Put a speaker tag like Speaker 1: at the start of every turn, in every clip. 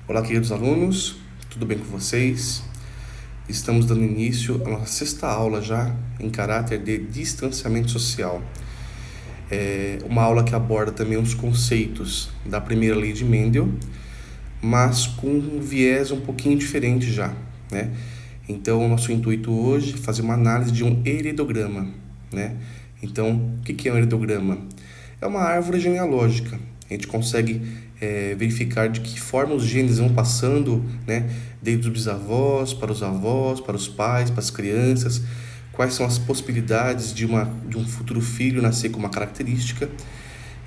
Speaker 1: Olá, queridos alunos, tudo bem com vocês? Estamos dando início à nossa sexta aula já em caráter de distanciamento social. É uma aula que aborda também os conceitos da primeira lei de Mendel, mas com um viés um pouquinho diferente já, né? Então, o nosso intuito hoje é fazer uma análise de um heredograma, né? Então, o que é um heredograma? É uma árvore genealógica. A gente consegue verificar de que forma os genes vão passando, né? Desde os bisavós, para os avós, para os pais, para as crianças. Quais são as possibilidades de um futuro filho nascer com uma característica.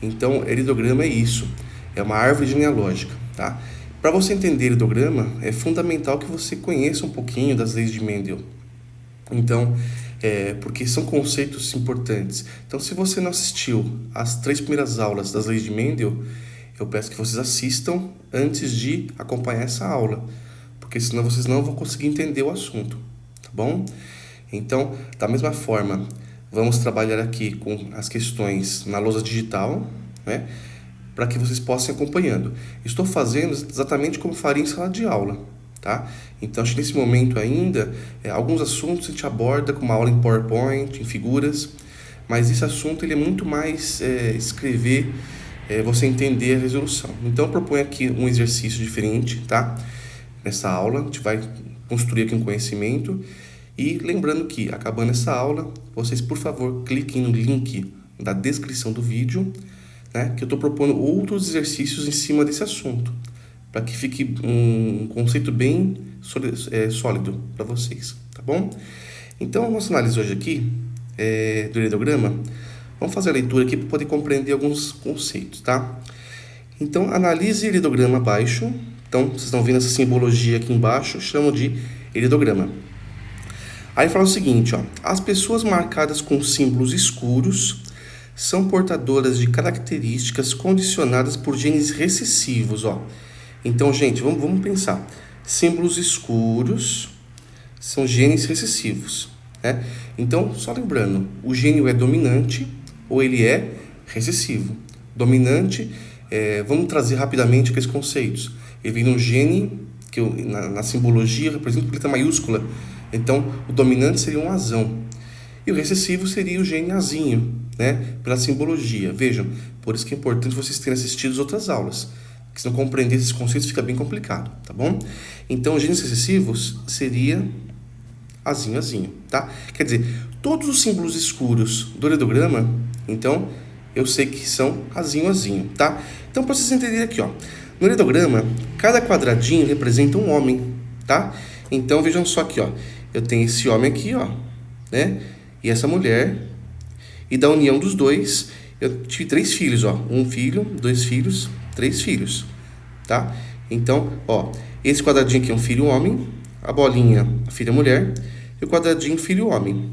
Speaker 1: Então, heredograma é isso. É uma árvore genealógica, tá? Para você entender heredograma, é fundamental que você conheça um pouquinho das leis de Mendel. Então, porque são conceitos importantes. Então, se você não assistiu às 3 primeiras aulas das leis de Mendel, eu peço que vocês assistam antes de acompanhar essa aula, porque senão vocês não vão conseguir entender o assunto, tá bom? Então, da mesma forma, vamos trabalhar aqui com as questões na lousa digital, né? Para que vocês possam ir acompanhando. Estou fazendo exatamente como faria em sala de aula, tá? Então, acho que nesse momento ainda, alguns assuntos a gente aborda com uma aula em PowerPoint, em figuras, mas esse assunto ele é muito mais escrever, você entender a resolução. Então, eu proponho aqui um exercício diferente, tá? Nessa aula, a gente vai construir aqui um conhecimento. E lembrando que, acabando essa aula, vocês, por favor, cliquem no link da descrição do vídeo, né, que eu estou propondo outros exercícios em cima desse assunto, para que fique um conceito bem sólido para vocês, tá bom? Então, a nossa análise hoje aqui do heredograma, vamos fazer a leitura aqui para poder compreender alguns conceitos, tá? Então, analise o heredograma abaixo. Então, vocês estão vendo essa simbologia aqui embaixo, chamam de heredograma. Aí fala o seguinte, ó, as pessoas marcadas com símbolos escuros são portadoras de características condicionadas por genes recessivos, ó. Então, gente, vamos pensar. Símbolos escuros são genes recessivos, né? Então, só lembrando, o gene é dominante ou ele é recessivo. Dominante, vamos trazer rapidamente aqueles conceitos. Ele vem num gene que na simbologia representa com letra maiúscula. Então, o dominante seria um azão. E o recessivo seria o gene azinho, né? Pela simbologia. Vejam, por isso que é importante vocês terem assistido as outras aulas. Porque se não compreender esses conceitos fica bem complicado, tá bom? Então, os genes recessivos seria azinho, azinho, tá? Quer dizer, todos os símbolos escuros do heredograma, então, eu sei que são azinho, azinho, tá? Então, para vocês entenderem aqui, ó. No heredograma, cada quadradinho representa um homem, tá? Então, vejam só aqui, ó. Eu tenho esse homem aqui, ó, né? E essa mulher. E da união dos dois, eu tive 3 filhos, ó. 1 filho, 2 filhos, 3 filhos, tá? Então, ó, esse quadradinho aqui é um filho homem, a bolinha, a filha mulher, e o quadradinho filho homem.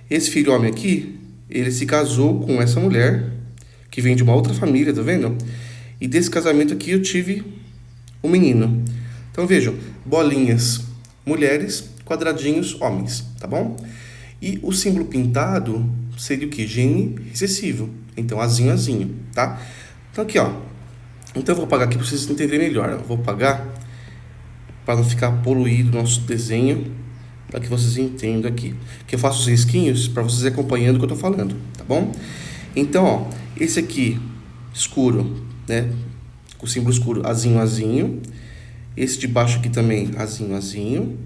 Speaker 1: Esse filho homem aqui, ele se casou com essa mulher, que vem de uma outra família, tá vendo? E desse casamento aqui eu tive um menino. Então, vejam, bolinhas mulheres, quadradinhos homens, tá bom? E o símbolo pintado seria o que? Gene recessivo. Então, azinho, azinho, tá? Então, aqui, ó. Então, eu vou apagar aqui para vocês entenderem melhor. Eu vou apagar para não ficar poluído o nosso desenho, para que vocês entendam aqui. Que eu faço os risquinhos para vocês acompanhando o que eu estou falando, tá bom? Então, ó, esse aqui, escuro, né? Com o símbolo escuro, azinho, azinho. Esse de baixo aqui também, azinho, azinho.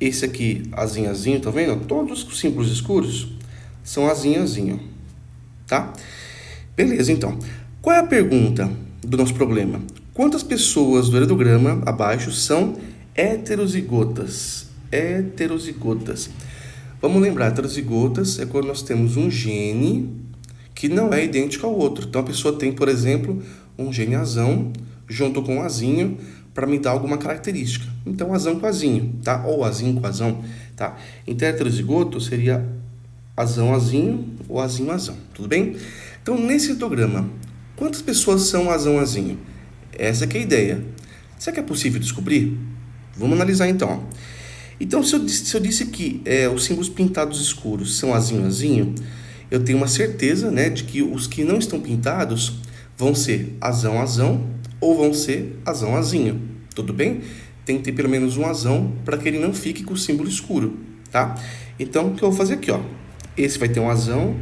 Speaker 1: Esse aqui, azinho, azinho, tá vendo? Todos os símbolos escuros são azinho, azinho, tá? Beleza, então. Qual é a pergunta do nosso problema? Quantas pessoas do heredograma abaixo são heterozigotas? Heterozigotas. Vamos lembrar, heterozigotas é quando nós temos um gene que não é idêntico ao outro. Então, a pessoa tem, por exemplo, um gene azão junto com um azinho para me dar alguma característica. Então, azão com azinho, tá? Ou azinho com azão, tá? Então, heterozigoto seria azão, azinho ou azinho, azão, tudo bem? Então, nesse heredograma, quantas pessoas são azão, azinho? Essa que é a ideia. Será que é possível descobrir? Vamos analisar então, ó. Então, se eu disse que os símbolos pintados escuros são azinho, azinho, eu tenho uma certeza, né, de que os que não estão pintados vão ser azão, azão ou vão ser azão, azinho, tudo bem? Tem que ter pelo menos um azão para que ele não fique com o símbolo escuro, tá? Então, o que eu vou fazer aqui, ó? Esse vai ter um azão,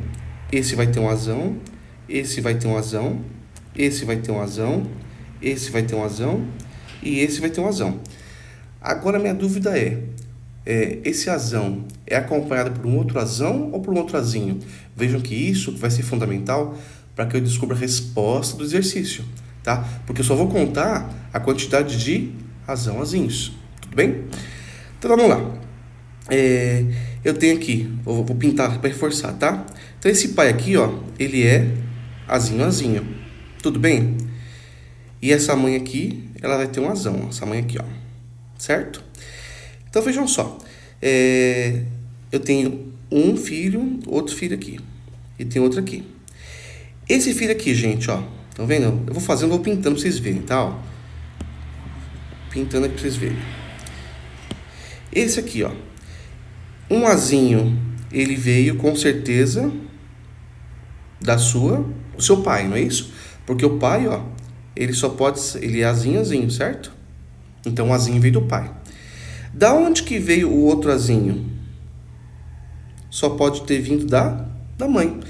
Speaker 1: esse vai ter um azão, esse vai ter um azão, esse vai ter um azão, esse vai ter um azão e esse vai ter um azão. Agora, minha dúvida esse azão é acompanhado por um outro azão ou por um outro azinho? Vejam que isso vai ser fundamental para que eu descubra a resposta do exercício, tá? Porque eu só vou contar a quantidade de azinhos, tudo bem? Então vamos lá. Eu tenho aqui, vou pintar para reforçar, tá? Então esse pai aqui, ó, ele é azinho, tudo bem? E essa mãe aqui, ela vai ter um azão, essa mãe aqui, ó, certo? Então vejam só, eu tenho um filho, outro filho aqui, e tem outro aqui. Esse filho aqui, gente, ó, estão vendo? Eu vou fazendo, vou pintando para vocês verem, tá? Ó. Pintando aqui para vocês verem. Esse aqui, ó, um azinho, ele veio com certeza do seu pai, não é isso? Porque o pai, ó, ele é azinho, certo? Então o azinho veio do pai. Da onde que veio o outro azinho? Só pode ter vindo da mãe.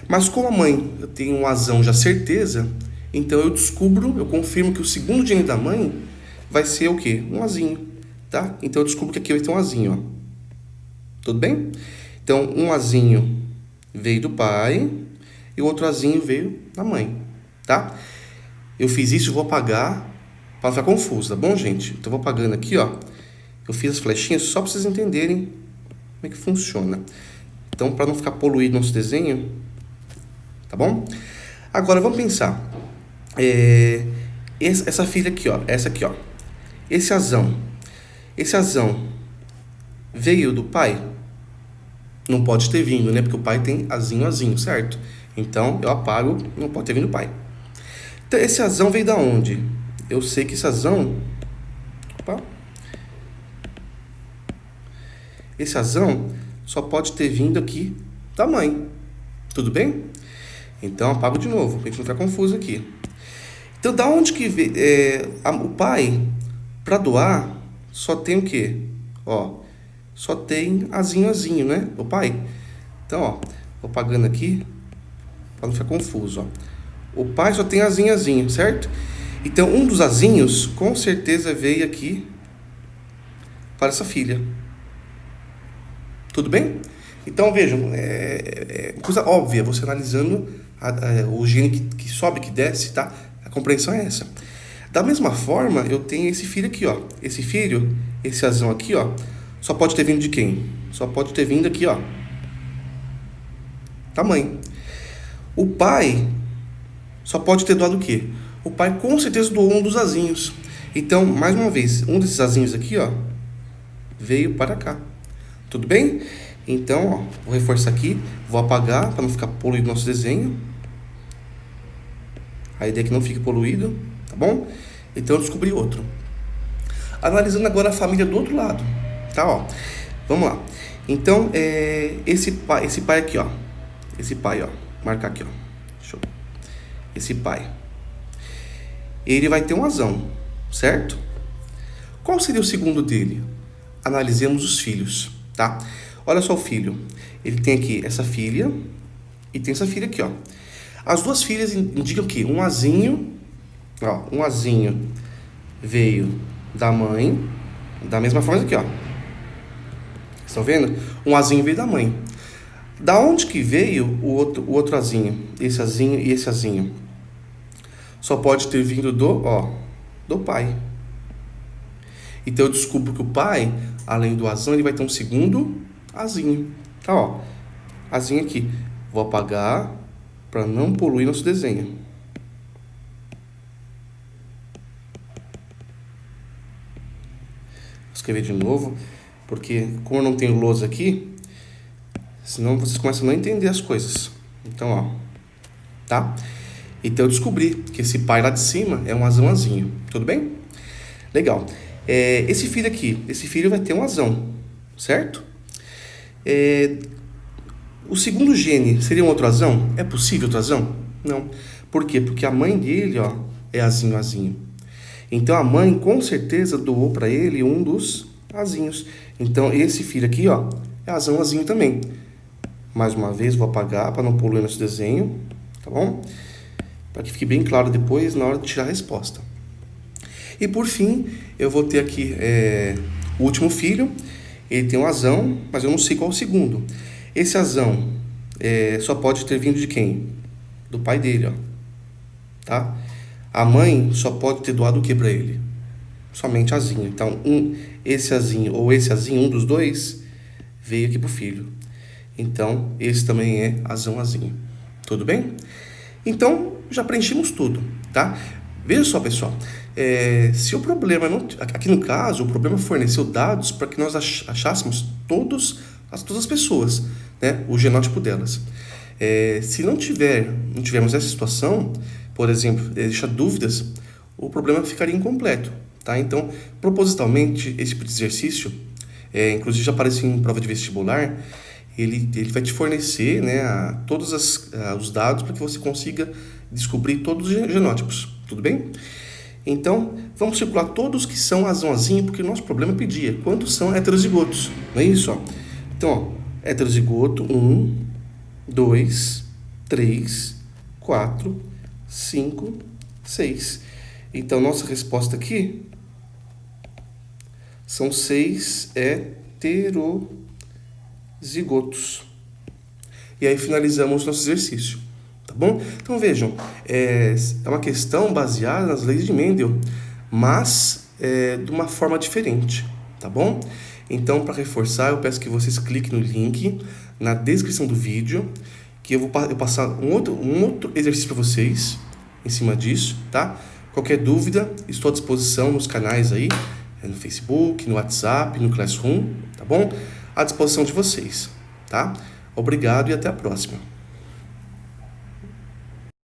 Speaker 1: Mas como a mãe tem um azão já certeza, então eu confirmo que o segundo gene da mãe vai ser o quê? Um azinho, tá? Então eu descubro que aqui vai ter um azinho, ó. Tudo bem? Então um azinho veio do pai e o outro azinho veio da mãe, tá? Eu fiz isso, vou apagar para não ficar confuso, tá bom, gente? Então vou apagando aqui, ó. Eu fiz as flechinhas só para vocês entenderem como é que funciona. Então, para não ficar poluído nosso desenho, tá bom? Agora, vamos pensar. Essa filha aqui, ó. Essa aqui, ó. Esse azão veio do pai? Não pode ter vindo, né? Porque o pai tem azinho, certo? Então, eu apago, não pode ter vindo do pai. Então, esse azão veio da onde? Eu sei que esse azão... Opa. Esse azão só pode ter vindo aqui da mãe. Tudo bem? Então, apago de novo, para a gente não ficar confuso aqui. Então, da onde que veio... o pai, para doar, só tem o quê? Ó, só tem azinho, né? O pai. Então, ó, vou apagando aqui, para não ficar confuso, ó. O pai só tem azinho, certo? Então, um dos azinhos, com certeza, veio aqui para essa filha. Tudo bem? Então, vejam, coisa óbvia, você analisando o gene que sobe, que desce, tá? A compreensão é essa. Da mesma forma, eu tenho esse filho aqui, ó. Esse filho, esse azão aqui, ó, só pode ter vindo de quem? Só pode ter vindo aqui, ó, da mãe. O pai só pode ter doado o quê? O pai com certeza doou um dos azinhos. Então, mais uma vez, um desses azinhos aqui, ó, veio para cá. Tudo bem? Então, ó, vou reforçar aqui, vou apagar para não ficar poluído nosso desenho. A ideia é que não fique poluído, tá bom? Então eu descobri outro. Analisando agora a família do outro lado, tá? Ó, vamos lá. Então, esse pai aqui, ó. Esse pai, ó. Marcar aqui, ó. Show. Esse pai. Ele vai ter um azão, certo? Qual seria o segundo dele? Analisemos os filhos, tá? Olha só o filho. Ele tem aqui essa filha e tem essa filha aqui, ó. As duas filhas indicam que um azinho, ó, um azinho veio da mãe, da mesma forma aqui, ó. Estão vendo? Um azinho veio da mãe. Da onde que veio o outro azinho? Esse azinho e esse azinho? Só pode ter vindo do pai. Então eu descubro que o pai, além do azão, ele vai ter um segundo azinho. Tá, ó. Azinho aqui. Vou apagar para não poluir nosso desenho. Vou escrever de novo, porque como eu não tenho lousa aqui, senão vocês começam a não entender as coisas. Então, ó, tá? Então eu descobri que esse pai lá de cima é um azinho. Tudo bem? Legal. Esse filho aqui, esse filho vai ter um azão, certo? O segundo gene seria um outro azão? É possível outro azão? Não. Por quê? Porque a mãe dele, ó, é azinho. Então a mãe com certeza doou para ele um dos azinhos. Então esse filho aqui, ó, é azinho também. Mais uma vez vou apagar para não poluir nosso desenho, tá bom? Para que fique bem claro depois na hora de tirar a resposta. E por fim, eu vou ter aqui o último filho. Ele tem um azão, mas eu não sei qual o segundo. Esse azão só pode ter vindo de quem? Do pai dele, ó. Tá? A mãe só pode ter doado o que para ele? Somente azinho. Então, esse azinho ou esse azinho, um dos dois, veio aqui pro filho. Então, esse também é azinho. Tudo bem? Então, já preenchemos tudo, tá? Veja só, pessoal. Se o problema não... Aqui no caso, o problema forneceu dados para que nós achássemos todas as pessoas, né? O genótipo delas. Se não tivermos essa situação, por exemplo, deixar dúvidas, o problema ficaria incompleto, tá? Então, propositalmente, esse tipo de exercício, inclusive já apareceu em prova de vestibular, ele vai te fornecer, né, todos os dados para que você consiga descobrir todos os genótipos, tudo bem? Então, vamos circular todos que são azãozinho, porque o nosso problema pedia quantos são heterozigotos, não é isso? Ó? Então, ó, heterozigoto 1, 2, 3, 4, 5, 6. Então, nossa resposta aqui são 6 heterozigotos. E aí finalizamos nosso exercício, tá bom? Então vejam, é uma questão baseada nas leis de Mendel, mas de uma forma diferente, tá bom? Então, para reforçar, eu peço que vocês cliquem no link na descrição do vídeo, que eu vou passar um outro exercício para vocês em cima disso, tá? Qualquer dúvida, estou à disposição nos canais aí, no Facebook, no WhatsApp, no Classroom, tá bom? À disposição de vocês, tá? Obrigado e até a próxima.